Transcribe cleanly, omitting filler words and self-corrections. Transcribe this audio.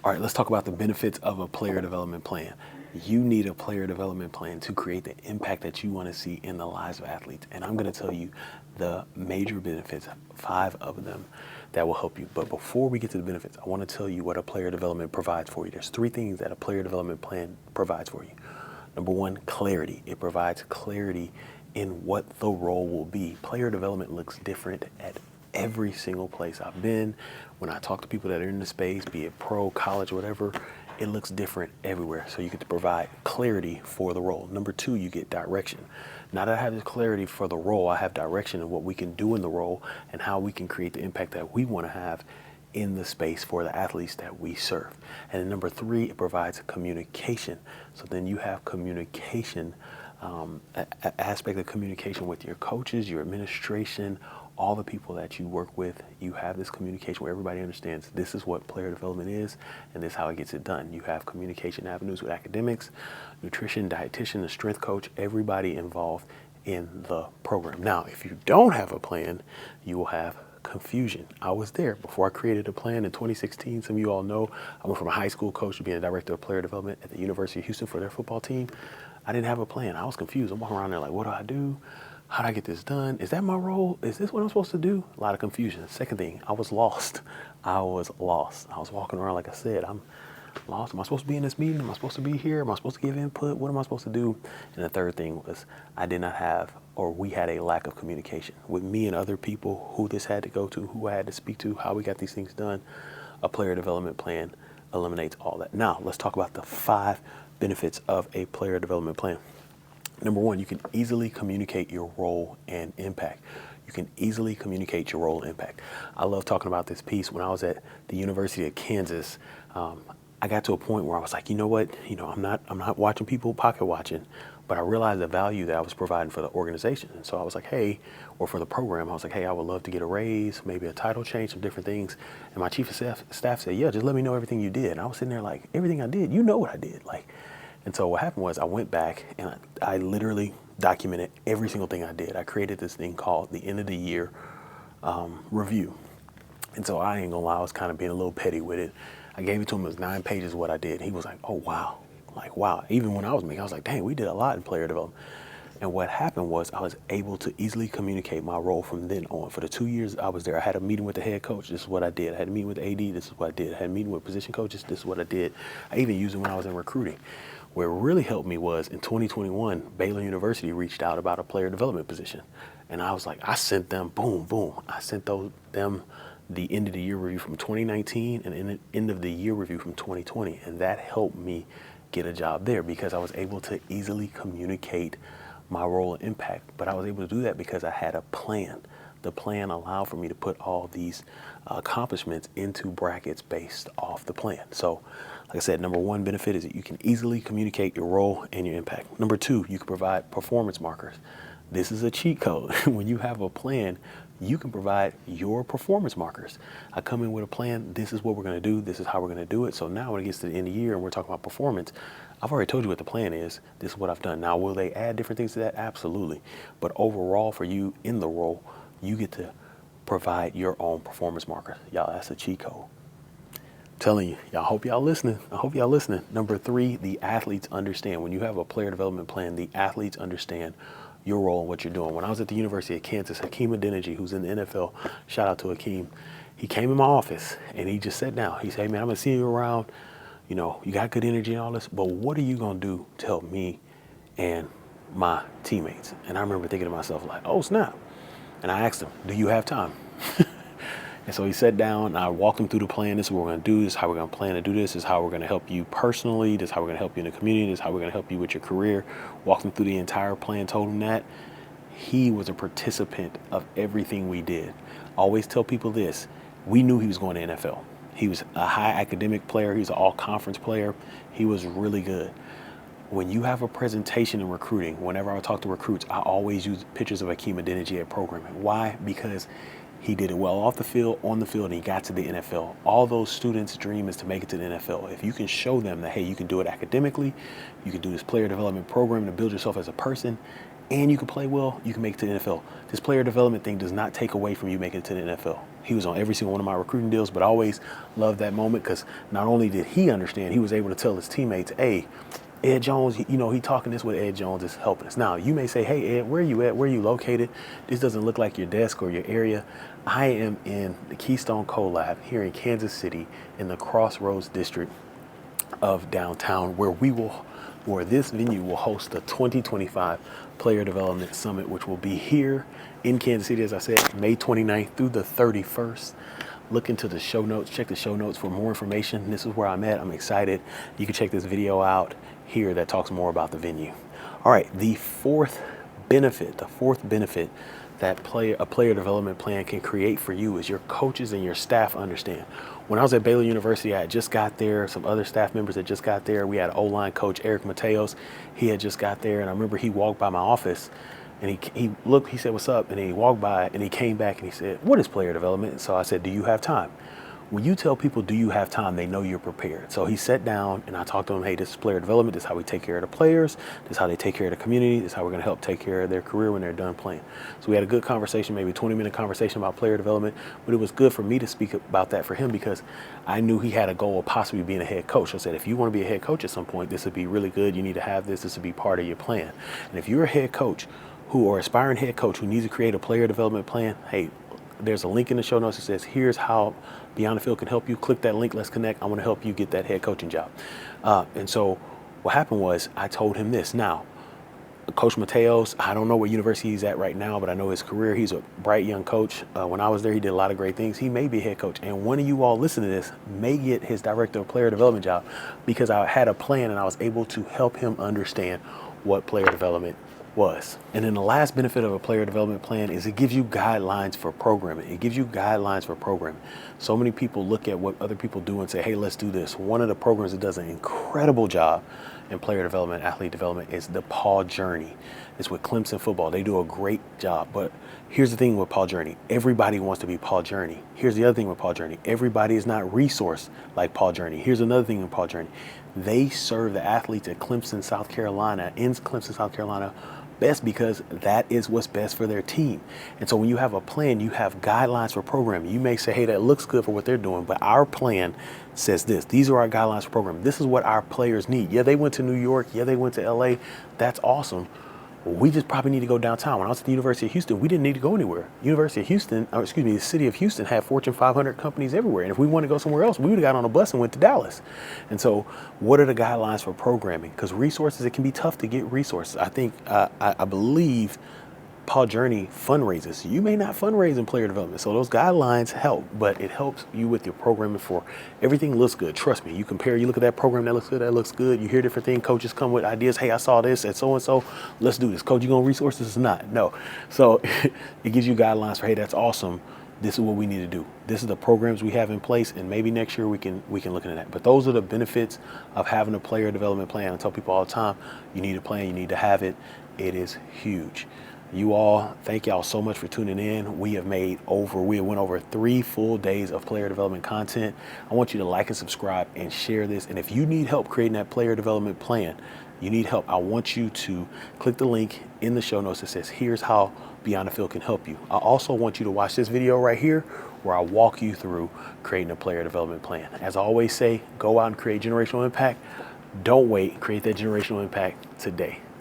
All right, let's talk about the benefits of a player development plan. You need a player development plan to create the impact that you want to see in the lives of athletes. And I'm going to tell you the major benefits, 5 of them, that will help you. But before we get to the benefits, I want to tell you what a player development provides for you. There's 3 things that a player development plan provides for you. Number 1, clarity. It provides clarity in what the role will be. Player development looks different at every single place I've been. When I talk to people that are in the space, be it pro, college, whatever, it looks different everywhere. So you get to provide clarity for the role. Number 2, you get direction. Now that I have this clarity for the role, I have direction of what we can do in the role and how we can create the impact that we want to have in the space for the athletes that we serve. And then number 3, it provides communication. So then you have communication, aspect of communication with your coaches, your administration, all the people that you work with. You have this communication where everybody understands this is what player development is and this is how it gets it done. You have communication avenues with academics, nutrition, dietitian, the strength coach, everybody involved in the program. Now, if you don't have a plan, you will have confusion. I was there before I created a plan in 2016. Some of you all know I went from a high school coach to being a director of player development at the University of Houston for their football team. I didn't have a plan. I was confused. I'm walking around there like, what do I do? How do I get this done? Is that my role? Is this what I'm supposed to do? A lot of confusion. Second thing, I was lost. I was walking around, like I said, I'm lost. Am I supposed to be in this meeting? Am I supposed to be here? Am I supposed to give input? What am I supposed to do? And the third thing was I did not have, or we had a lack of communication with me and other people who this had to go to, who I had to speak to, how we got these things done. A player development plan eliminates all that. Now, let's talk about the 5 benefits of a player development plan. Number 1, you can easily communicate your role and impact. You can easily communicate your role and impact. I love talking about this piece. When I was at the University of Kansas, I got to a point where I was like, you know what? I'm not watching people pocket watching, but I realized the value that I was providing for the organization. And so I was like, hey, or for the program, I was like, hey, I would love to get a raise, maybe a title change, some different things. And my chief of staff said, yeah, just let me know everything you did. And I was sitting there like, everything I did, you know what I did. And so what happened was I went back and I literally documented every single thing I did. I created this thing called the end of the year review. And so I ain't gonna lie, I was kind of being a little petty with it. I gave it to him, it was 9 pages of what I did. He was like, oh, wow. Like, wow. Even when I was making, I was like, dang, we did a lot in player development. And what happened was I was able to easily communicate my role from then on. For the 2 years I was there, I had a meeting with the head coach. This is what I did. I had a meeting with the AD. This is what I did. I had a meeting with position coaches. This is what I did. I even used it when I was in recruiting. Where it really helped me was in 2021, Baylor University reached out about a player development position. And I was like, I sent them, boom, boom. I sent them the end of the year review from 2019 and the end of the year review from 2020. And that helped me get a job there because I was able to easily communicate my role and impact. But I was able to do that because I had a plan. The plan allowed for me to put all these accomplishments into brackets based off the plan. So, like I said, number 1 benefit is that you can easily communicate your role and your impact. Number 2, you can provide performance markers. This is a cheat code. When you have a plan, you can provide your performance markers. I come in with a plan. This is what we're going to do. This is how we're going to do it. So now when it gets to the end of the year and we're talking about performance, I've already told you what the plan is. This is what I've done. Now, will they add different things to that? Absolutely. But overall, for you in the role, you get to provide your own performance markers. Y'all, that's a cheat code. I'm telling you, y'all, hope y'all listening. I hope y'all listening. Number 3, the athletes understand. When you have a player development plan, the athletes understand your role and what you're doing. When I was at the University of Kansas, Hakeem Adeniji, who's in the NFL, shout out to Hakeem, he came in my office and he just sat down. He said, hey man, I'm gonna see you around. You know, you got good energy and all this, but what are you gonna do to help me and my teammates? And I remember thinking to myself like, oh snap. And I asked him, do you have time? And so he sat down and I walked him through the plan. This is what we're going to do. This is how we're going to plan to do this. This is how we're going to help you personally. This is how we're going to help you in the community. This is how we're going to help you with your career. Walked him through the entire plan, told him that. He was a participant of everything we did. I always tell people this. We knew he was going to NFL. He was a high academic player. He was an all-conference player. He was really good. When you have a presentation in recruiting, whenever I talk to recruits, I always use pictures of Hakeem Adeniji at programming. Why? Because he did it well off the field, on the field, and he got to the NFL. All those students' dream is to make it to the NFL. If you can show them that, hey, you can do it academically, you can do this player development program to build yourself as a person, and you can play well, you can make it to the NFL. This player development thing does not take away from you making it to the NFL. He was on every single one of my recruiting deals, but I always loved that moment because not only did he understand, he was able to tell his teammates, hey, Ed Jones, he talking this with Ed Jones is helping us. Now, you may say, hey, Ed, where are you at? Where are you located? This doesn't look like your desk or your area. I am in the Keystone Collab here in Kansas City in the Crossroads district of downtown where this venue will host the 2025 Player Development Summit, which will be here in Kansas City, as I said, May 29th through the 31st. Look into the show notes, check the show notes for more information. This is where I'm at. I'm excited. You can check this video out here that talks more about the venue. All right, the fourth benefit that a player development plan can create for you is your coaches and your staff understand. When I was at Baylor University, I had just got there. Some other staff members had just got there. We had O-line coach Eric Mateos. He had just got there, and I remember he walked by my office, and he looked, he said, what's up? And he walked by, and he came back, and he said, what is player development? And so I said, do you have time? When you tell people, do you have time, they know you're prepared. So he sat down and I talked to him, hey, this is player development. This is how we take care of the players. This is how they take care of the community. This is how we're going to help take care of their career when they're done playing. So we had a good conversation, maybe a 20-minute conversation about player development. But it was good for me to speak about that for him because I knew he had a goal of possibly being a head coach. I said, if you want to be a head coach at some point, this would be really good. You need to have this. This would be part of your plan. And if you're a head coach or aspiring head coach who needs to create a player development plan, hey, there's a link in the show notes that says, here's how Beyond the Field can help you. Click that link, let's connect. I want to help you get that head coaching job. And so what happened was I told him this. Now, Coach Mateos, I don't know what university he's at right now, but I know his career. He's a bright young coach. When I was there, he did a lot of great things. He may be a head coach. And one of you all listening to this may get his director of player development job because I had a plan and I was able to help him understand what player development was. And then the last benefit of a player development plan is it gives you guidelines for programming. It gives you guidelines for programming. So many people look at what other people do and say, hey, let's do this. One of the programs that does an incredible job in player development, athlete development is the Paul Journey. It's with Clemson football. They do a great job. But here's the thing with Paul Journey. Everybody wants to be Paul Journey. Here's the other thing with Paul Journey. Everybody is not resourced like Paul Journey. Here's another thing with Paul Journey. They serve the athletes at Clemson, South Carolina, best because that is what's best for their team. And so when you have a plan, you have guidelines for programming. You may say, hey, that looks good for what they're doing, but our plan says this. These are our guidelines for programming. This is what our players need. Yeah, they went to New York. Yeah, they went to LA. That's awesome. We just probably need to go downtown. When I was at the University of Houston, we didn't need to go anywhere. The city of Houston had Fortune 500 companies everywhere. And if we wanted to go somewhere else, we would have got on a bus and went to Dallas. And so what are the guidelines for programming? Because resources, it can be tough to get resources. I believe Paul Journey fundraises. You may not fundraise in player development. So those guidelines help, but it helps you with your programming for everything looks good. Trust me, you look at that program, that looks good. You hear different things. Coaches come with ideas. Hey, I saw this at so-and-so. Let's do this. Coach, you going to resource this or not? No. So it gives you guidelines for, hey, that's awesome. This is what we need to do. This is the programs we have in place, and maybe next year we can look into that. But those are the benefits of having a player development plan. I tell people all the time, you need a plan, you need to have it. It is huge. You all, thank y'all so much for tuning in. We went over 3 full days of player development content. I want you to like and subscribe and share this. And if you need help creating that player development plan, you need help, I want you to click the link in the show notes that says, here's how Beyond the Field can help you. I also want you to watch this video right here where I walk you through creating a player development plan. As I always say, go out and create generational impact. Don't wait, create that generational impact today.